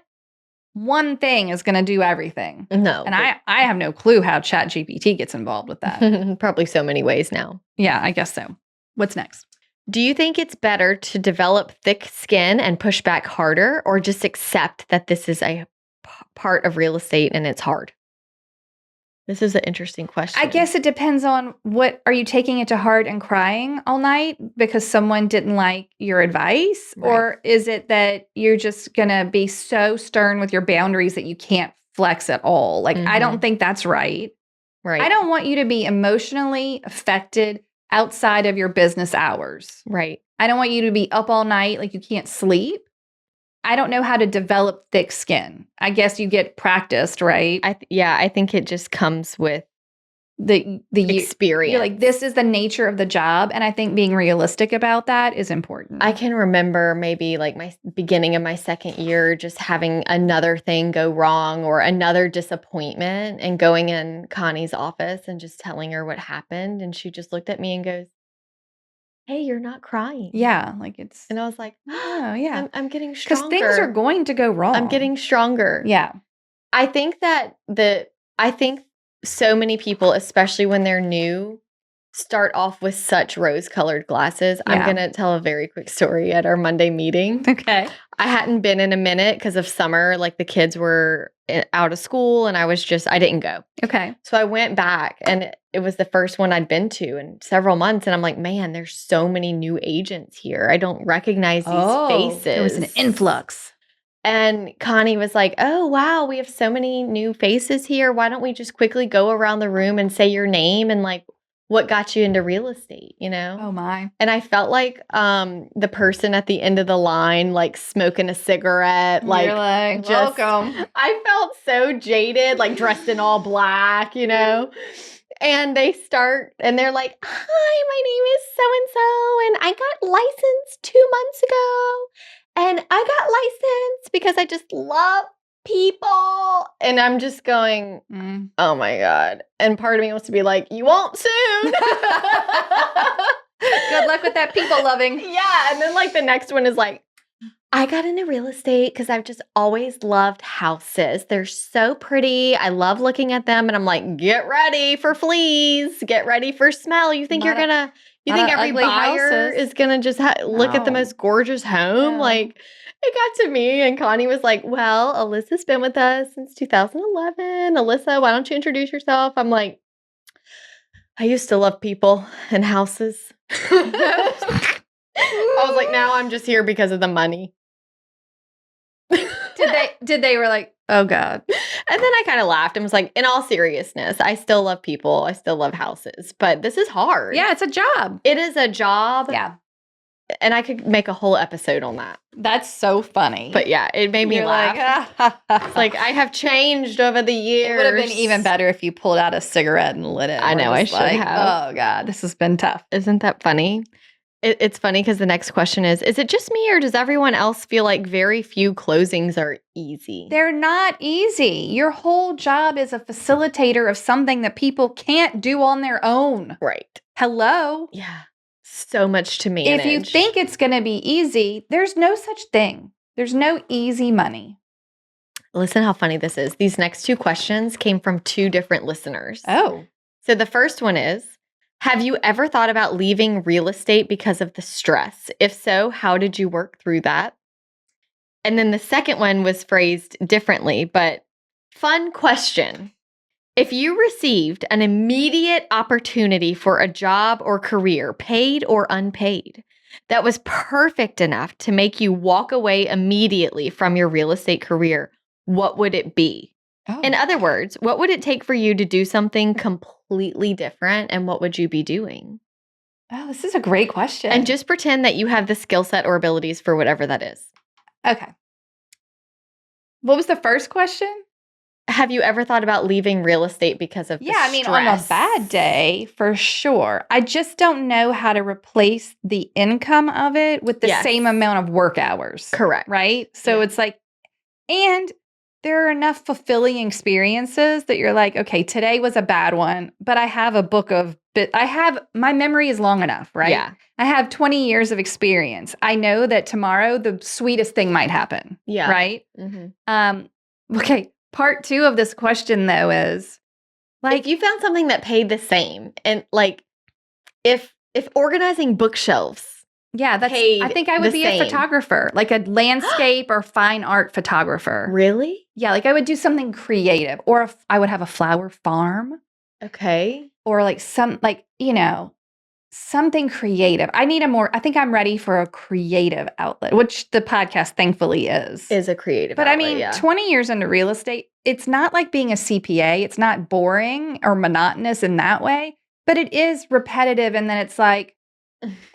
one thing is going to do everything. No. And I have no clue how ChatGPT gets involved with that. Probably so many ways now. Yeah, I guess so. What's next? Do you think it's better to develop thick skin and push back harder or just accept that this is a part of real estate and it's hard? This is an interesting question. I guess it depends on are you taking it to heart and crying all night because someone didn't like your advice? Right. Or is it that you're just going to be so stern with your boundaries that you can't flex at all? Like, I don't think that's right. Right. I don't want you to be emotionally affected outside of your business hours. Right. I don't want you to be up all night like you can't sleep. I don't know how to develop thick skin. I guess you get practiced, right? I think it just comes with the experience. You're like, this is the nature of the job. And I think being realistic about that is important. I can remember maybe like my beginning of my second year, just having another thing go wrong or another disappointment and going in Connie's office and just telling her what happened. And she just looked at me and goes, "Hey, you're not crying." Yeah. Like it's, And I was like, oh, yeah. I'm getting Because stronger. things are going to go wrong. I'm getting stronger. Yeah. I think so many people, especially when they're new, start off with such rose-colored glasses. Yeah. I'm going to tell a very quick story at our Monday meeting. Okay. I hadn't been in a minute because of summer. Like the kids were out of school and I didn't go. Okay. So I went back and it was the first one I'd been to in several months. And I'm like, man, there's so many new agents here. I don't recognize these faces. There was an influx. And Connie was like, "Oh, wow, we have so many new faces here. Why don't we just quickly go around the room and say your name and like what got you into real estate, you know?" Oh my. And I felt like the person at the end of the line, like smoking a cigarette, like, you're like, just, welcome. I felt so jaded, like dressed in all black, you know? And they start and they're like, "Hi, my name is so and so, and I got licensed 2 months ago. And I got licensed because I just love people." And I'm just going, oh my God. And part of me wants to be like, "You won't soon." Good luck with that people loving. Yeah. And then like the next one is like, "I got into real estate because I've just always loved houses. They're so pretty. I love looking at them." And I'm like, get ready for fleas. Get ready for smell. You think every buyer is going to just look at the most gorgeous home? No. Like it got to me and Connie was like, "Well, Alyssa's been with us since 2011. Alyssa, why don't you introduce yourself?" I'm like, "I used to love people and houses." I was like, now I'm just here because of the money. Did they were like, oh God. And then I kind of laughed and was like, in all seriousness, I still love people. I still love houses, but this is hard. Yeah, it's a job. It is a job. Yeah. And I could make a whole episode on that. That's so funny. But yeah, it made me laugh. It's like I have changed over the years. It would have been even better if you pulled out a cigarette and lit it. I know, I should have. Oh God, this has been tough. Isn't that funny? It's funny because the next question is it just me or does everyone else feel like very few closings are easy? They're not easy. Your whole job is a facilitator of something that people can't do on their own. Right. Hello? Yeah. So much to manage. If you think it's going to be easy, there's no such thing. There's no easy money. Listen how funny this is. These next two questions came from two different listeners. Oh. So the first one is, have you ever thought about leaving real estate because of the stress? If so, how did you work through that? And then the second one was phrased differently, but fun question. If you received an immediate opportunity for a job or career, paid or unpaid, that was perfect enough to make you walk away immediately from your real estate career, what would it be? Oh. In other words, what would it take for you to do something completely different, and what would you be doing? Oh, this is a great question. And just pretend that you have the skill set or abilities for whatever that is. Okay. What was the first question? Have you ever thought about leaving real estate because of the stress? On a bad day, for sure. I just don't know how to replace the income of it with the same amount of work hours. Correct. Right? So it's like, and there are enough fulfilling experiences that you're like, okay, today was a bad one, but I have a book of, my memory is long enough, right? Yeah. I have 20 years of experience. I know that tomorrow the sweetest thing might happen. Yeah. Right? Mm-hmm. Okay. Part two of this question, though, is like, if you found something that paid the same, and like, if organizing bookshelves, I think I would be a photographer, like a landscape or fine art photographer. Really? Yeah, like I would do something creative, or I would have a flower farm. Okay. Or like something creative. I think I'm ready for a creative outlet, which the podcast thankfully is. Is a creative outlet. But I mean, 20 years into real estate, it's not like being a CPA. It's not boring or monotonous in that way, but it is repetitive. And then it's like,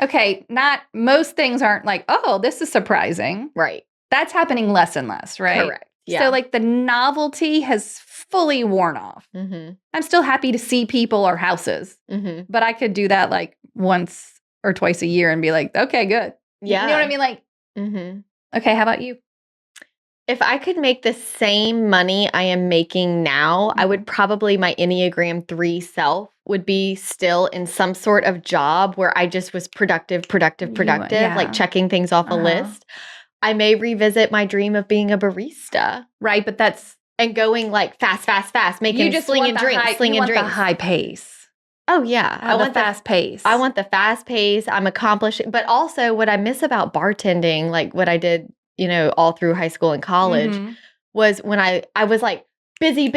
okay, not most things aren't like, oh, this is surprising. Right. That's happening less and less, right? Correct. Yeah. So like the novelty has fully worn off. Mm-hmm. I'm still happy to see people or houses, Mm-hmm. but I could do that like once or twice a year and be like, okay, good. Yeah. You know what I mean? Like, Mm-hmm. okay, how about you? If I could make the same money I am making now, I would probably, my Enneagram 3 self would be still in some sort of job where I just was productive, yeah. like checking things off a list. I may revisit my dream of being a barista. Right, but that's and going like fast, making you just slinging want the drinks, high, slinging you want drinks. the high pace. Oh yeah, I want the fast pace. I want the fast pace. I'm accomplishing, but also what I miss about bartending, like what I did, all through high school and college, was when I was like busy,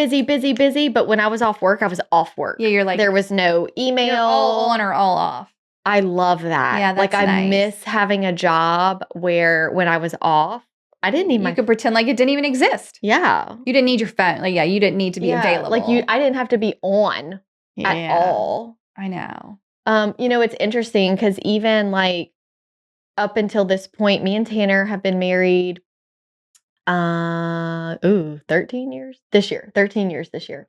but when I was off work, I was off work. Yeah, you're like there was no email. You're all on or all off. I love that. Yeah, that's I nice. miss having a job where when I was off, I didn't need You could pretend like it didn't even exist. Yeah. You didn't need your phone. Like, you didn't need to be available. I didn't have to be on at all. I know. It's interesting because even like up until this point, me and Tanner have been married 13 years this year. 13 years this year.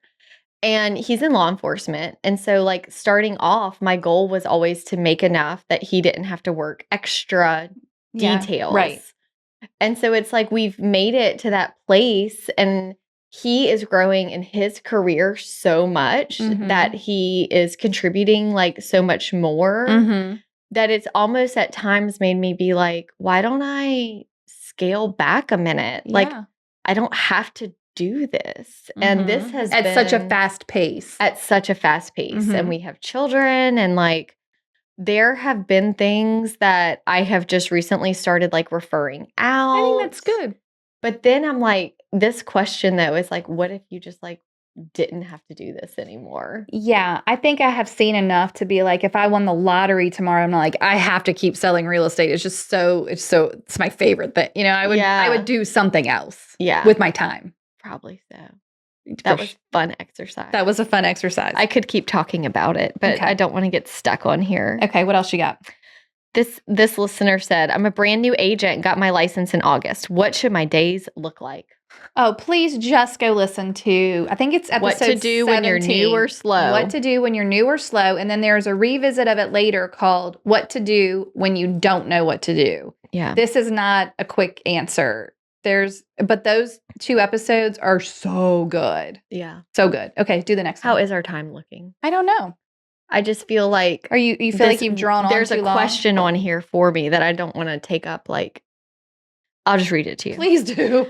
And he's in law enforcement. And so like starting off, my goal was always to make enough that he didn't have to work extra details. Right. And so it's like we've made it to that place, and he is growing in his career so much that he is contributing like so much more that it's almost at times made me be like, why don't I scale back a minute? Yeah. Like, I don't have to do this. And this has at been such a fast pace. At such a fast pace. And we have children, and like, there have been things that I have just recently started like referring out. I think that's good. But then I'm like, this question though is like, what if you just like didn't have to do this anymore? Yeah, I think I have seen enough to be like, if I won the lottery tomorrow, I'm not like, I have to keep selling real estate. It's just it's my favorite thing. I would do something else. Yeah. With my time. Probably so. That was fun exercise. That was a fun exercise. I could keep talking about it, but I don't want to get stuck on here. Okay, what else you got? This listener said, I'm a brand new agent, got my license in August. What should my days look like? Oh, please just go listen to, I think it's episode What to do 17. when you're new or slow. What to do when you're new or slow. And then there's a revisit of it later called What to Do When You Don't Know What to Do. Yeah. This is not a quick answer. But those 2 episodes are so good. Yeah. So good. Okay, do the next one. How is our time looking? I don't know. I just feel like you feel like you've drawn on there's too a long? question on here for me that I don't want to take up. Like, I'll just read it to you. Please do.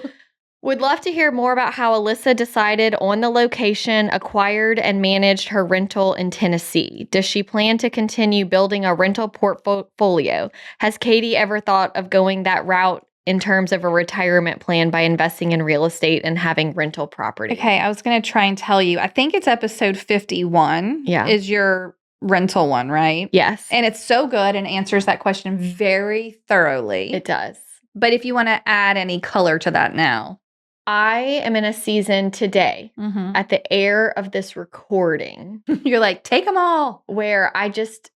Would love to hear more about how Alyssa decided on the location, acquired and managed her rental in Tennessee. Does she plan to continue building a rental portfolio? Has Katie ever thought of going that route in terms of a retirement plan by investing in real estate and having rental property? Okay, I was going to try and tell you. I think it's episode 51 is your rental one, right? Yes. And it's so good and answers that question very thoroughly. It does. But if you want to add any color to that now. I am in a season today at the air of this recording. You're like, take them all. Where I just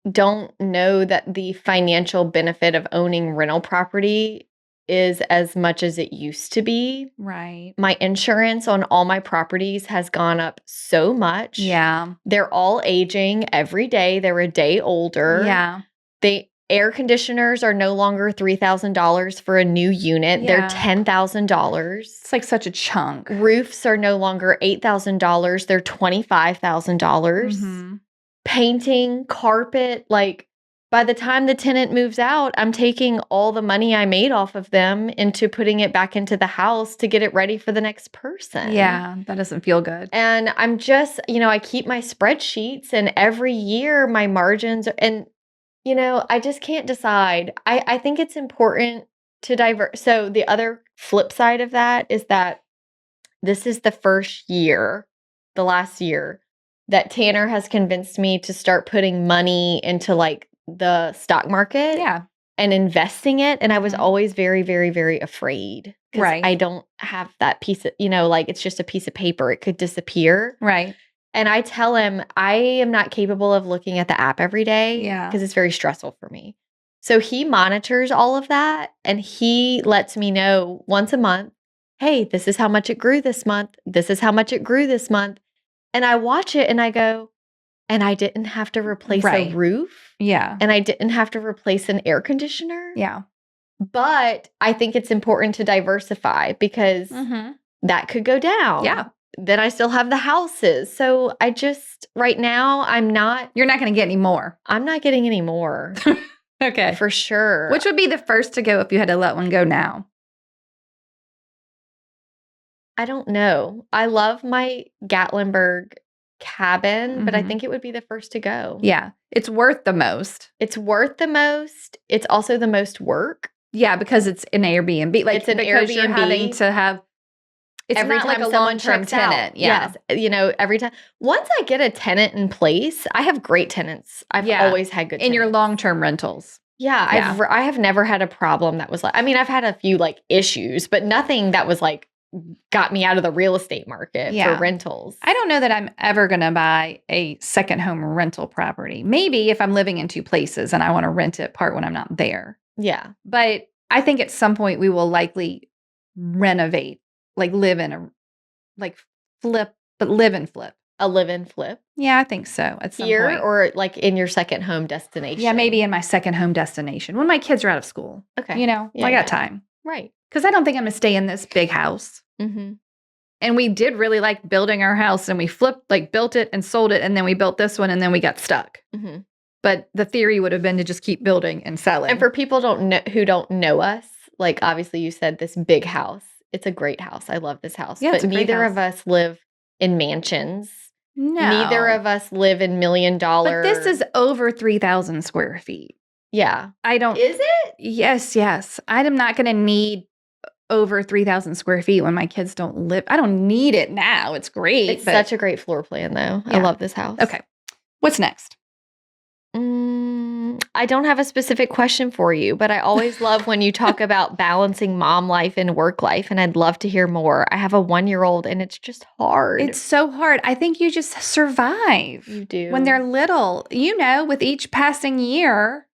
don't know that the financial benefit of owning rental property is as much as it used to be. Right. My insurance on all my properties has gone up so much. Yeah. They're all aging every day. They're a day older. Yeah. The air conditioners are no longer $3,000 for a new unit. Yeah. They're $10,000. It's like such a chunk. Roofs are no longer $8,000. They're $25,000. Painting, carpet, like by the time the tenant moves out, I'm taking all the money I made off of them into putting it back into the house to get it ready for the next person. Yeah, that doesn't feel good. And I'm just, I keep my spreadsheets, and every year my margins and I just can't decide. I think it's important to divert. So the other flip side of that is that this is the last year that Tanner has convinced me to start putting money into like the stock market and investing it. And I was always very, very, very afraid. Right. I don't have that piece of, like it's just a piece of paper. It could disappear. Right. And I tell him I am not capable of looking at the app every day. Yeah. Because it's very stressful for me. So he monitors all of that and he lets me know once a month, hey, this is how much it grew this month. This is how much it grew this month. And I watch it and I go, and I didn't have to replace a roof. Yeah. And I didn't have to replace an air conditioner. Yeah. But I think it's important to diversify because that could go down. Yeah. Then I still have the houses. So I just, right now, You're not going to get any more. I'm not getting any more. Okay. For sure. Which would be the first to go if you had to let one go now? I don't know. I love my Gatlinburg cabin, but I think it would be the first to go. Yeah. It's worth the most. It's worth the most. It's also the most work. Yeah, because it's an Airbnb. Like, it's an because Airbnb. You're having to have, it's every not time like a someone long-term checks tenant. out. Yeah. Yes. You know, every time. Once I get a tenant in place, I have great tenants. I've always had good tenants. In your long-term rentals. Yeah. I have never had a problem that was like, I mean, I've had a few like issues, but nothing that was like, got me out of the real estate market for rentals. I don't know that I'm ever going to buy a second home rental property. Maybe if I'm living in two places and I want to rent it part when I'm not there. Yeah. But I think at some point we will likely renovate, like live in a, like flip, but live and flip. A live and flip? Yeah, I think so at some Here point. Or like in your second home destination? Yeah, maybe in my second home destination when my kids are out of school. Okay. You know, I got time. Right. Because I don't think I'm going to stay in this big house. And we did really like building our house and we built it and sold it. And then we built this one and then we got stuck. But the theory would have been to just keep building and selling. And for people who don't know us, like obviously you said this big house. It's a great house. I love this house. Yeah, but neither of us live in mansions. No. Neither of us live in $1 million. But this is over 3,000 square feet. Yeah. Is it? Yes. I'm not going to need over 3,000 square feet when my kids don't live. I don't need it now. It's great. It's such a great floor plan, though. Yeah. I love this house. Okay. What's next? I don't have a specific question for you, but I always love when you talk about balancing mom life and work life, and I'd love to hear more. I have a 1-year-old, and it's just hard. It's so hard. I think you just survive. You do. When they're little. You know, with each passing year,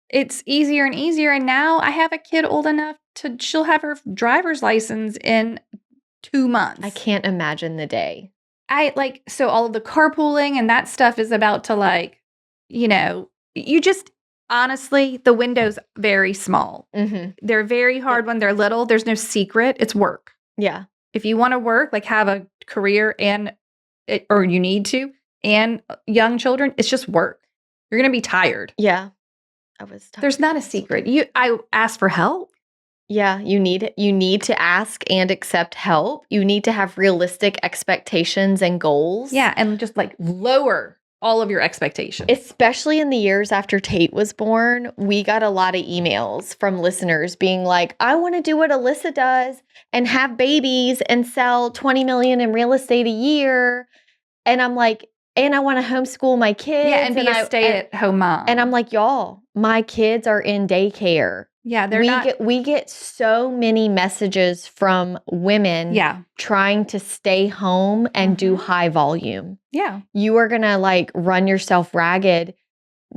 it's easier and easier. And now I have a kid old enough she'll have her driver's license in 2 months. I can't imagine the day. So all of the carpooling and that stuff is about to you just, honestly, the window's very small. They're very hard when they're little. There's no secret. It's work. Yeah. If you want to work, like have a career or you need to, and young children, it's just work. You're going to be tired. Yeah. I was tired. There's not a secret. I asked for help. Yeah, you need to ask and accept help. You need to have realistic expectations and goals. Yeah, and just lower all of your expectations. Especially in the years after Tate was born, we got a lot of emails from listeners being like, I want to do what Alyssa does and have babies and sell 20 million in real estate a year. And I'm like, and I want to homeschool my kids. Yeah, and be a stay-at-home mom. And I'm like, y'all, my kids are in daycare. Yeah, we get so many messages from women trying to stay home and do high volume. Yeah. You are going to run yourself ragged.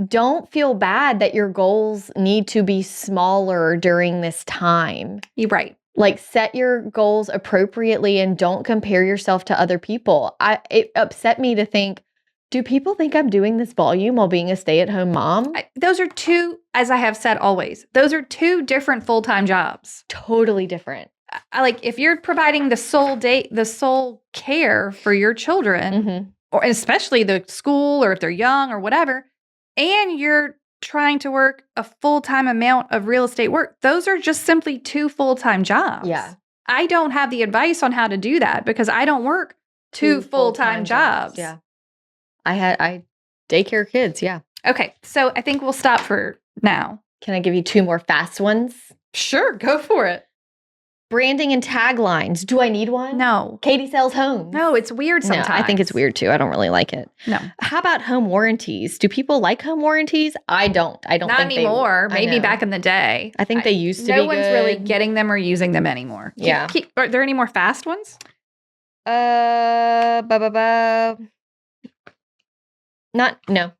Don't feel bad that your goals need to be smaller during this time. You're right. Set your goals appropriately and don't compare yourself to other people. It upset me to think, do people think I'm doing this volume while being a stay-at-home mom? Those are two, as I have said always, those are two different full-time jobs. Totally different. If you're providing the sole care for your children, or especially the school or if they're young or whatever, and you're trying to work a full-time amount of real estate work, those are just simply two full-time jobs. Yeah. I don't have the advice on how to do that because I don't work two full-time jobs. Yeah. I daycare kids. Yeah. Okay. So I think we'll stop for now. Can I give you 2 more fast ones? Sure. Go for it. Branding and taglines. Do I need one? No. Katie sells homes. No, it's weird sometimes. No, I think it's weird too. I don't really like it. No. How about home warranties? Do people like home warranties? I don't. Not think anymore. Maybe back in the day. I think they used to be No one's good. really getting them or using them anymore. Yeah. Are there any more fast ones? No.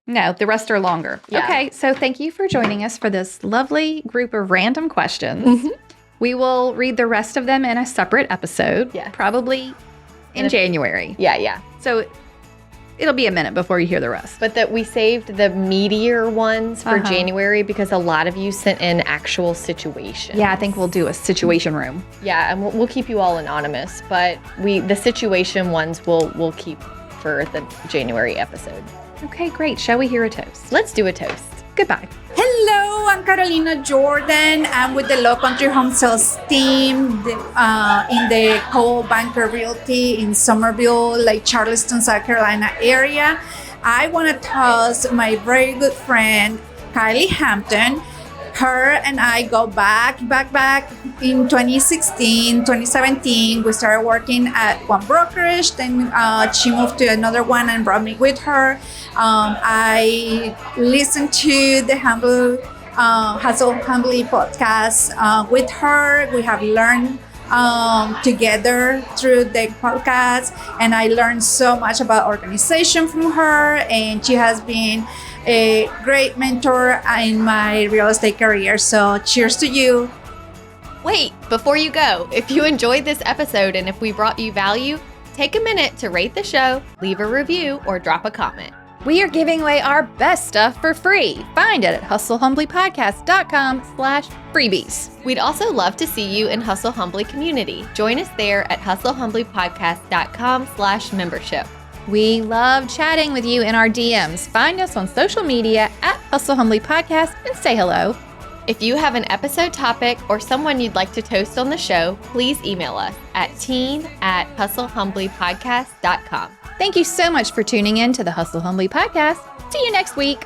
No, the rest are longer. Yeah. Okay, so thank you for joining us for this lovely group of random questions. We will read the rest of them in a separate episode, probably in January. Yeah. So it'll be a minute before you hear the rest. But that we saved the meatier ones for January because a lot of you sent in actual situations. Yeah, I think we'll do a situation room. Yeah, and we'll keep you all anonymous, but the situation ones we'll keep for the January episode. Okay, great. Shall we hear a toast? Let's do a toast. Goodbye. Hello, I'm Carolina Jordan. I'm with the Low Country Home Sales team in the Coldwell Banker Realty in Somerville, Lake Charleston, South Carolina area. I want to toast my very good friend, Kylie Hampton. Her and I go back in 2016, 2017. We started working at one brokerage. Then she moved to another one and brought me with her. I listened to the Hustle Humbly podcast with her. We have learned together through the podcast, and I learned so much about organization from her, and she has been a great mentor in my real estate career. So cheers to you. Wait, before you go, if you enjoyed this episode and if we brought you value, take a minute to rate the show, leave a review, or drop a comment. We are giving away our best stuff for free. Find it at hustlehumblypodcast.com/freebies. We'd also love to see you in Hustle Humbly community. Join us there at hustlehumblypodcast.com/membership. We love chatting with you in our DMs. Find us on social media at Hustle Humbly Podcast and say hello. If you have an episode topic or someone you'd like to toast on the show, please email us at team@hustlehumblypodcast.com. Thank you so much for tuning in to the Hustle Humbly Podcast. See you next week.